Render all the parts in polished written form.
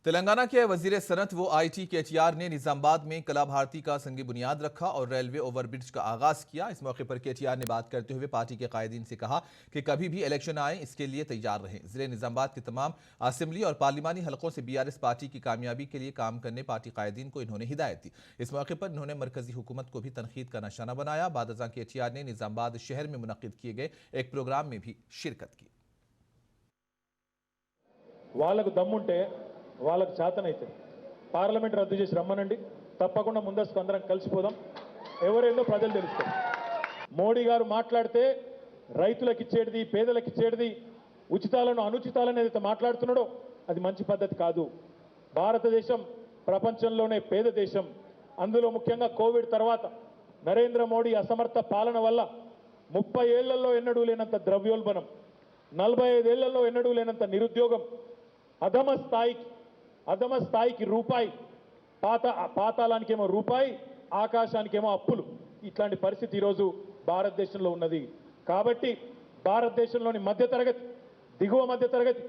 तेलंगाना के वजीर सनत व IT KTR ने निजामाबाद में कला भारती का संगी बुनियाद रखा और रेलवे ओवरब्रिज का आगाज किया। इस मौके पर KTR ने बात करते हुए पार्टी के कायदीन से कहा कि कभी भी इलेक्शन आए इसके लिए तैयार रहें। जिले निजामाबाद के तमाम असेंबली और पार्लिमानी हलकों से BRS पार्टी की कामयाबी के लिए काम करने पार्टी कायदीन को इन्होंने हिदायत दी। इस मौके पर इन्होंने मरकजी हुकूमत को भी तनकीद का निशाना बनाया। बाद KTR ने निजामाबाद शहर में मुनक्किद किए गए एक प्रोग्राम में भी शिरकत की। వాళ్ళకు దమ్ముంటే వాళ్ళకు చేతనైతే పార్లమెంట్ రద్దు చేసి రమ్మనండి, తప్పకుండా ముందస్తు అందరం కలిసిపోదాం. ఎవరేందో ప్రజలు తెలుస్తారు. మోడీ గారు మాట్లాడితే రైతులకు ఇచ్చేది, పేదలకు ఇచ్చేది, ఉచితాలను అనుచితాలను ఏదైతే మాట్లాడుతున్నాడో అది మంచి పద్ధతి కాదు. భారతదేశం ప్రపంచంలోనే పేద దేశం. అందులో ముఖ్యంగా కోవిడ్ తర్వాత నరేంద్ర మోడీ అసమర్థ పాలన వల్ల 30 ఏళ్లలో ఎన్నడూ లేనంత ద్రవ్యోల్బణం, 45 ఏళ్లలో ఎన్నడూ లేనంత నిరుద్యోగం, అధమ స్థాయికి రూపాయి, పాతాళానికేమో రూపాయి, ఆకాశానికేమో అప్పులు. ఇట్లాంటి పరిస్థితి ఈరోజు భారతదేశంలో ఉన్నది. కాబట్టి భారతదేశంలోని మధ్యతరగతి, దిగువ మధ్యతరగతి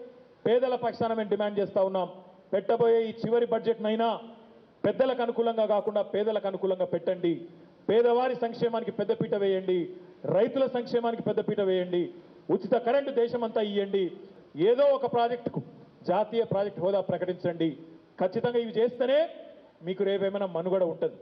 పేదల పక్షాన మేము డిమాండ్ చేస్తా ఉన్నాం. పెట్టబోయే ఈ చివరి బడ్జెట్నైనా పెద్దలకు అనుకూలంగా కాకుండా పేదలకు అనుకూలంగా పెట్టండి. పేదవారి సంక్షేమానికి పెద్దపీట వేయండి, రైతుల సంక్షేమానికి పెద్దపీట వేయండి, ఉచిత కరెంటు దేశమంతా ఇవ్వండి, ఏదో ఒక ప్రాజెక్టుకు జాతీయ ప్రాజెక్ట్ హోదా ప్రకటించండి. ఖచ్చితంగా ఇవి చేస్తేనే మీకు రేపేమైనా మనుగడ ఉంటుంది.